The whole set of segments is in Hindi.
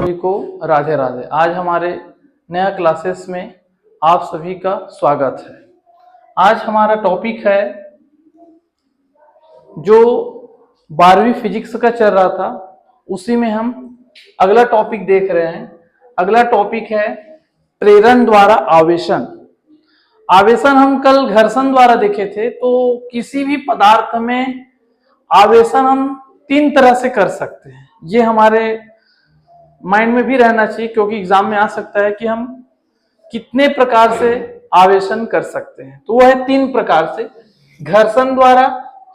सभी को राधे राधे। आज हमारे नया क्लासेस में आप सभी का स्वागत है। आज हमारा टॉपिक है जो 12वीं फिजिक्स का चल रहा था, उसी में हम अगला टॉपिक देख रहे हैं। अगला टॉपिक है प्रेरण द्वारा आवेशन। आवेशन हम कल घर्षण द्वारा देखे थे। तो किसी भी पदार्थ में आवेशन हम 3 तरह से कर सकते हैं। ये हमारे माइंड में भी रहना चाहिए, क्योंकि एग्जाम में आ सकता है कि हम कितने प्रकार से आवेशन कर सकते हैं। तो वह है 3 प्रकार से, घर्षण द्वारा,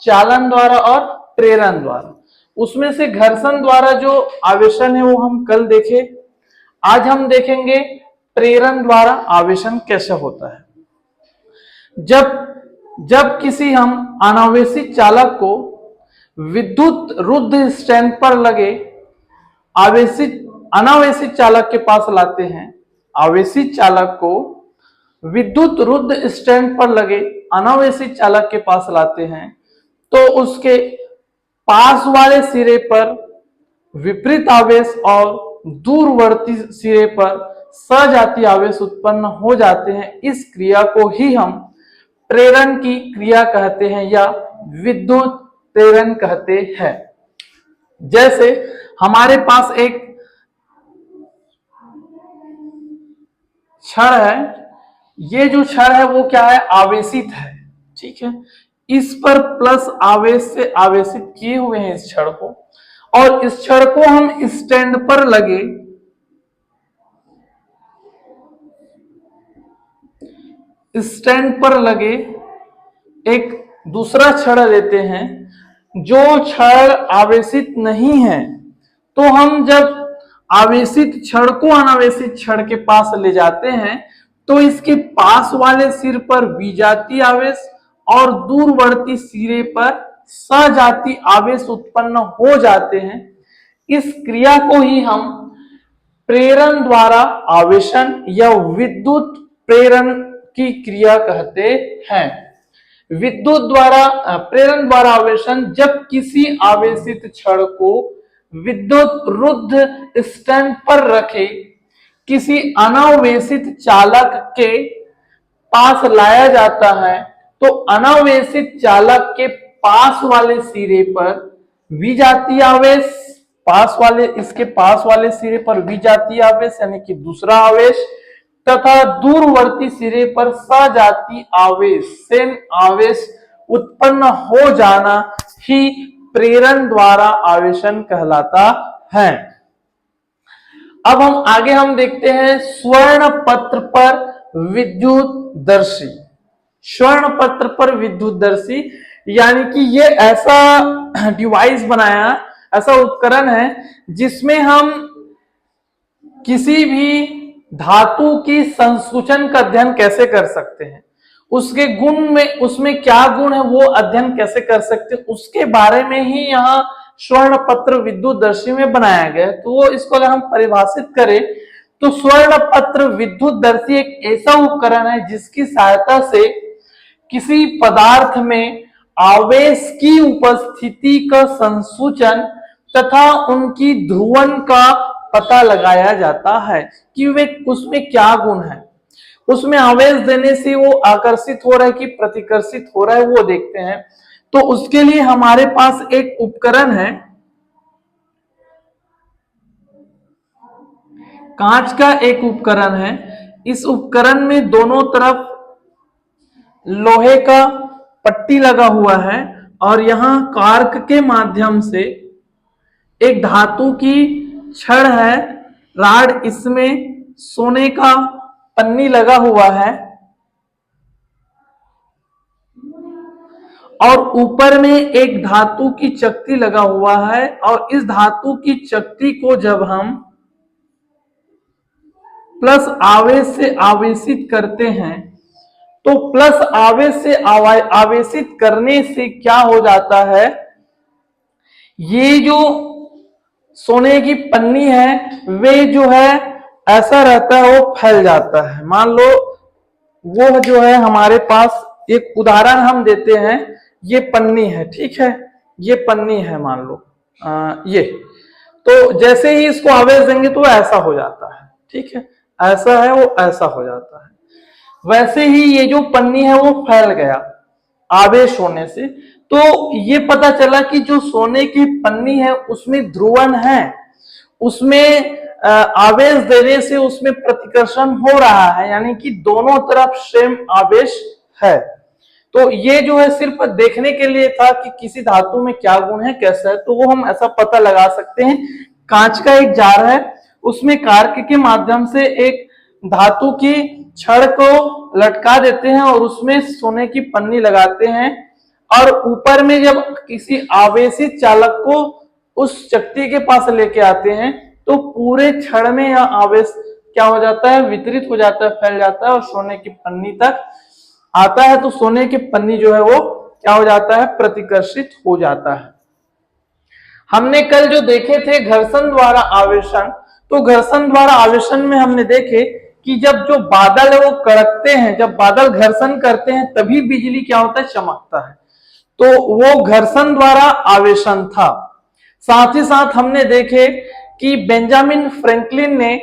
चालन द्वारा और प्रेरण द्वारा। उसमें से घर्षण द्वारा जो आवेशन है वो हम कल देखे। आज हम देखेंगे प्रेरण द्वारा आवेशन कैसे होता है। जब किसी हम अनावेशित चालक को विद्युत रुद्ध स्टैंड पर लगे अनावेशित चालक के पास लाते हैं, आवेशित चालक को विद्युत रुद्ध स्टैंड पर लगे अनावेशित चालक के पास लाते हैं, तो उसके पास वाले सिरे पर विपरीत आवेश और दूरवर्ती सिरे पर सजातीय आवेश उत्पन्न हो जाते हैं। इस क्रिया को ही हम प्रेरण की क्रिया कहते हैं या विद्युत प्रेरण कहते हैं। जैसे हमारे पास एक क्षण है, ये जो क्षण है वो क्या है, आवेशित है। ठीक है, इस पर प्लस आवेश से आवेशित किए हुए हैं इस क्षण को, और इस क्षण को हम स्टैंड पर लगे एक दूसरा क्षण लेते हैं जो क्षण आवेशित नहीं है। तो हम जब आवेशित क्षण को अनावेशित क्षण के पास ले जाते हैं तो इसके पास वाले सिर पर विजातीय आवेश और दूरवर्ती सिरे पर सजातीय आवेश उत्पन्न हो जाते हैं। इस क्रिया को ही हम प्रेरण द्वारा आवेशन या विद्युत प्रेरण की क्रिया कहते हैं। प्रेरण द्वारा आवेशन, जब किसी आवेशित क्षण को विद्युत रुद्ध स्टैंड पर रखे किसी अनावेशित चालक के पास लाया जाता है, तो अनावेशित चालक के पास वाले सिरे पर विजातीय आवेश, इसके पास वाले सिरे पर विजातीय आवेश यानी कि दूसरा आवेश, तथा दूरवर्ती सिरे पर सजातीय आवेश, सेम आवेश उत्पन्न हो जाना ही प्रेरण द्वारा आवेशन कहलाता है। अब हम देखते हैं स्वर्ण पत्र पर विद्युतदर्शी। स्वर्ण पत्र पर विद्युतदर्शी यानी कि ये ऐसा डिवाइस बनाया, ऐसा उपकरण है जिसमें हम किसी भी धातु की संसूचन का अध्ययन कैसे कर सकते हैं, उसके गुण में, उसमें क्या गुण है वो अध्ययन कैसे कर सकते हैं, उसके बारे में ही यहाँ स्वर्ण पत्र विद्युतदर्शी में बनाया गया है। तो वो इसको अगर हम परिभाषित करें तो स्वर्ण पत्र विद्युतदर्शी एक ऐसा उपकरण है जिसकी सहायता से किसी पदार्थ में आवेश की उपस्थिति का संसूचन तथा उनकी ध्रुवण का पता लगाया जाता है कि वे उसमें क्या गुण है, उसमें आवेश देने से वो आकर्षित हो रहा है कि प्रतिकर्षित हो रहा है, वो देखते हैं। तो उसके लिए हमारे पास एक उपकरण है, कांच का एक उपकरण है। इस उपकरण में दोनों तरफ लोहे का पट्टी लगा हुआ है और यहां कार्क के माध्यम से एक धातु की छड़ है, राड, इसमें सोने का पन्नी लगा हुआ है और ऊपर में एक धातु की चकती लगा हुआ है। और इस धातु की चकती को जब हम प्लस आवेश से आवेशित करते हैं तो प्लस आवेश से आवेशित करने से क्या हो जाता है, ये जो सोने की पन्नी है वे जो है ऐसा रहता है, वो फैल जाता है। मान लो वो जो है हमारे पास, एक उदाहरण हम देते हैं, ये पन्नी है, ठीक है, ये पन्नी है मान लो ये। तो जैसे ही इसको आवेश देंगे तो ऐसा हो जाता है, ठीक है, ऐसा है वो ऐसा हो जाता है। वैसे ही ये जो पन्नी है वो फैल गया आवेश होने से, तो ये पता चला कि जो सोने की पन्नी है उसमें ध्रुवण है, उसमें आवेश देने से उसमें प्रतिकर्षण हो रहा है, यानी कि दोनों तरफ सेम आवेश है। तो ये जो है सिर्फ देखने के लिए था कि किसी धातु में क्या गुण है, कैसा है, तो वो हम ऐसा पता लगा सकते हैं। कांच का एक जार है, उसमें कार्क के माध्यम से एक धातु की छड़ को लटका देते हैं और उसमें सोने की पन्नी लगाते हैं, और ऊपर में जब किसी आवेशित चालक को उस चकती के पास लेके आते हैं तो पूरे छड़ में यह आवेश क्या हो जाता है, वितरित हो जाता है, फैल जाता है और सोने की पन्नी तक आता है। तो सोने की पन्नी जो है वो क्या हो जाता है, प्रतिकर्षित हो जाता है। हमने कल जो देखे थे घर्षण द्वारा आवेशन, तो घर्षण द्वारा आवेशन में हमने देखे कि जब जो बादल है वो कड़कते हैं, जब बादल घर्षण करते हैं तभी बिजली क्या होता है, चमकता है, तो वो घर्षण द्वारा आवेशन था। साथ ही साथ हमने देखे कि बेंजामिन फ्रैंकलिन ने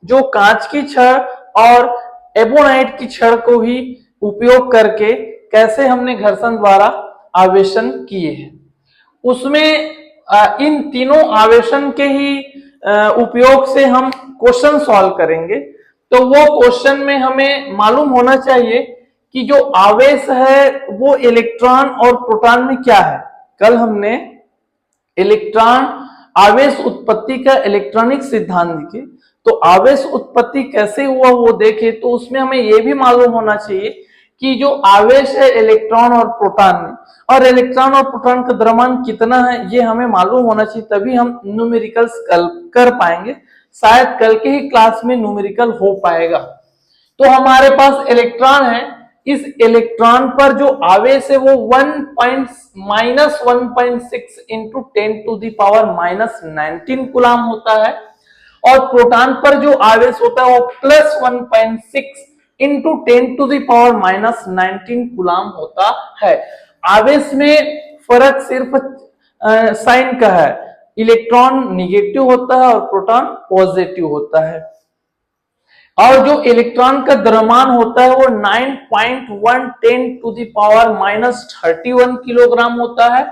जो कांच की छड़ और एबोनाइट की छड़ को ही उपयोग करके कैसे हमने घर्षण द्वारा आवेशन किए हैं, उसमें इन तीनों आवेशन के ही उपयोग से हम क्वेश्चन सॉल्व करेंगे। तो वो क्वेश्चन में हमें मालूम होना चाहिए कि जो आवेश है वो इलेक्ट्रॉन और प्रोटॉन में क्या है। कल हमने इलेक्ट्रॉन आवेश उत्पत्ति का इलेक्ट्रॉनिक सिद्धांत देखे, तो आवेश उत्पत्ति कैसे हुआ वो देखे, तो उसमें हमें यह भी मालूम होना चाहिए कि जो आवेश है इलेक्ट्रॉन और प्रोटॉन में, और इलेक्ट्रॉन और प्रोटॉन का द्रव्यमान कितना है ये हमें मालूम होना चाहिए, तभी हम न्यूमेरिकल्स कर पाएंगे। शायद कल के ही क्लास में न्यूमेरिकल हो पाएगा। तो हमारे पास इलेक्ट्रॉन है, इस इलेक्ट्रॉन पर जो आवेश है वो 1.6 इंटू 10⁻⁻19 कूलाम होता है, और प्रोटॉन पर जो आवेश होता है वो +1.6 इंटू 10⁻⁻19 कूलाम होता है। आवेश में फर्क सिर्फ साइन का है, इलेक्ट्रॉन निगेटिव होता है और प्रोटॉन पॉजिटिव होता है। और जो इलेक्ट्रॉन का द्रव्यमान होता है वो 9.110⁻31 किलोग्राम होता है,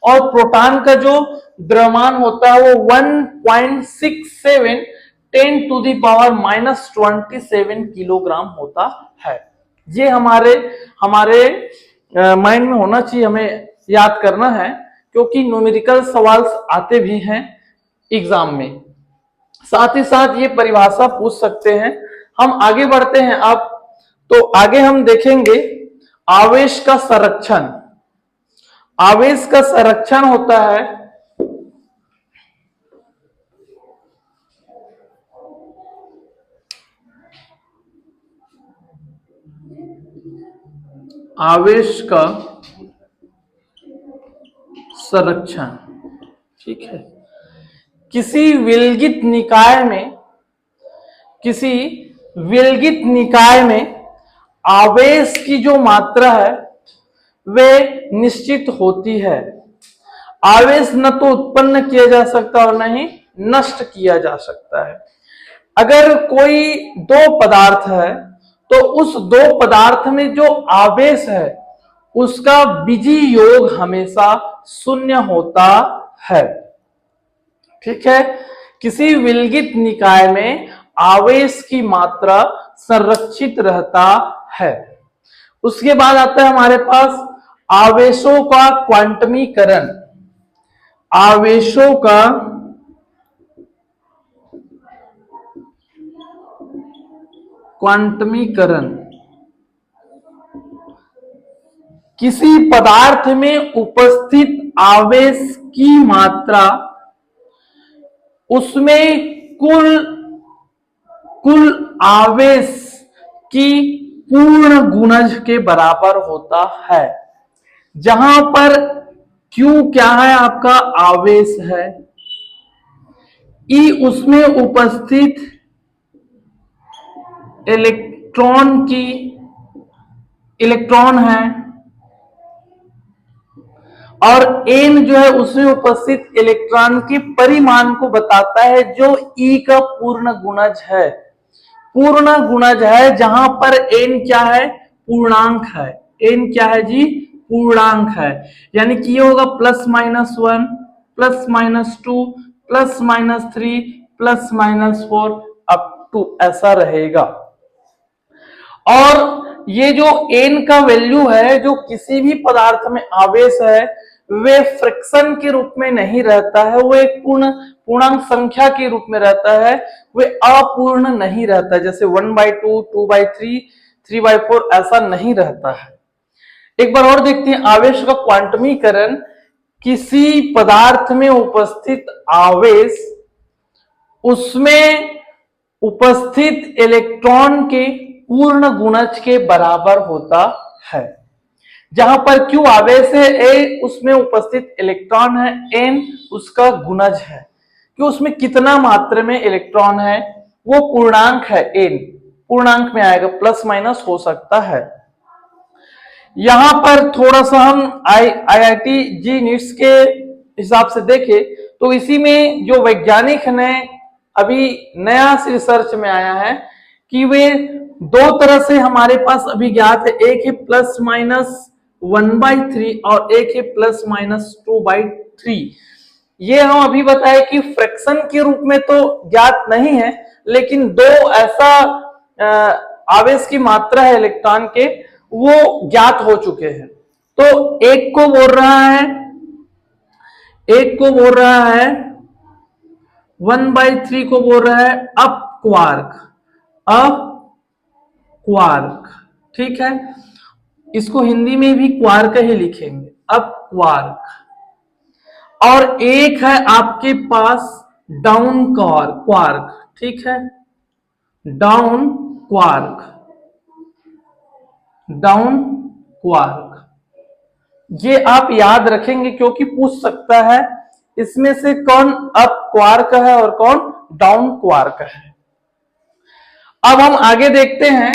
और प्रोटॉन का जो द्रव्यमान होता है वो 1.67 10⁻⁻27 किलोग्राम होता है। ये हमारे माइंड में होना चाहिए, हमें याद करना है, क्योंकि न्यूमेरिकल सवाल आते भी हैं एग्जाम में। साथ ही साथ ये परिभाषा पूछ सकते हैं। हम आगे बढ़ते हैं अब, तो आगे हम देखेंगे आवेश का संरक्षण। आवेश का संरक्षण होता है आवेश का संरक्षण, ठीक है। किसी विलगित निकाय में आवेश की जो मात्रा है वे निश्चित होती है। आवेश न तो उत्पन्न किया जा सकता और न ही नष्ट किया जा सकता है। अगर कोई दो पदार्थ है तो उस दो पदार्थ में जो आवेश है उसका बीजी योग हमेशा शून्य होता है, ठीक है। किसी विलगित निकाय में आवेश की मात्रा संरक्षित रहता है। उसके बाद आता है हमारे पास आवेशों का क्वांटमीकरण। आवेशों का क्वांटमीकरण किसी पदार्थ में उपस्थित आवेश की मात्रा उसमें कुल आवेश की पूर्ण गुणज के बराबर होता है। जहां पर Q क्या है, आपका आवेश है, E उसमें उपस्थित इलेक्ट्रॉन है, और n जो है उसमें उपस्थित इलेक्ट्रॉन के परिमाण को बताता है, जो E का पूर्ण गुणज है। पूर्ण गुणज है जहां पर n क्या है, पूर्णांक है। n क्या है जी, पूर्णांक है। यानी कि ये होगा +-1, +-2, +-3, +-4 अप टू ऐसा रहेगा। और ये जो n का वैल्यू है, जो किसी भी पदार्थ में आवेश है, वे फ्रैक्शन के रूप में नहीं रहता है, वो एक पूर्णांक संख्या के रूप में रहता है, वे अपूर्ण नहीं रहता। जैसे 1/2, 2/3, 3/4 ऐसा नहीं रहता है। एक बार और देखते हैं आवेश का क्वांटमीकरण। किसी पदार्थ में उपस्थित आवेश उसमें उपस्थित इलेक्ट्रॉन के पूर्ण गुणज के बराबर होता है। जहां पर Q आवेश है, A उसमें उपस्थित इलेक्ट्रॉन है, N उसका गुणज है कि उसमें कितना मात्रा में इलेक्ट्रॉन है, वो पूर्णांक है। N पूर्णांक में आएगा, प्लस माइनस हो सकता है। यहां पर थोड़ा सा हम IIT जी नीट्स के हिसाब से देखें तो इसी में जो वैज्ञानिक ने अभी नया रिसर्च में आया है कि वे दो तरह से हमारे पास अभी ज्ञात है, एक है +-1/3 और एक है +-2/3। ये हम अभी बताए कि फ्रैक्शन के रूप में तो ज्ञात नहीं है, लेकिन दो ऐसा आवेश की मात्रा है इलेक्ट्रॉन के, वो ज्ञात हो चुके हैं। तो एक को बोल रहा है 1/3 को बोल रहा है अप क्वार्क, ठीक है। इसको हिंदी में भी क्वार्क ही लिखेंगे, अप क्वार्क। और एक है आपके पास डाउन क्वार्क, ठीक है, डाउन क्वार्क। ये आप याद रखेंगे क्योंकि पूछ सकता है इसमें से कौन अप क्वार्क है और कौन डाउन क्वार्क है। अब हम आगे देखते हैं,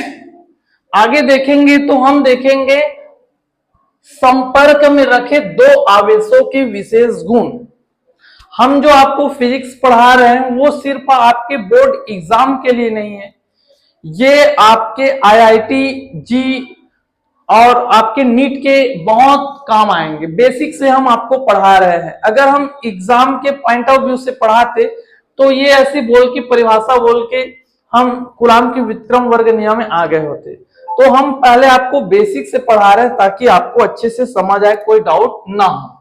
आगे देखेंगे तो हम देखेंगे संपर्क में रखे दो आवेशों के विशेष गुण। हम जो आपको फिजिक्स पढ़ा रहे हैं वो सिर्फ आपके बोर्ड एग्जाम के लिए नहीं है, ये आपके IIT जी और आपके नीट के बहुत काम आएंगे। बेसिक से हम आपको पढ़ा रहे हैं। अगर हम एग्जाम के पॉइंट ऑफ व्यू से पढ़ाते तो ये ऐसी बोल की परिभाषा बोल के हम कूलॉम के व्युत्क्रम वर्ग नियम में आ गए होते। तो हम पहले आपको बेसिक से पढ़ा रहे हैं ताकि आपको अच्छे से समझ आए, कोई डाउट ना हो।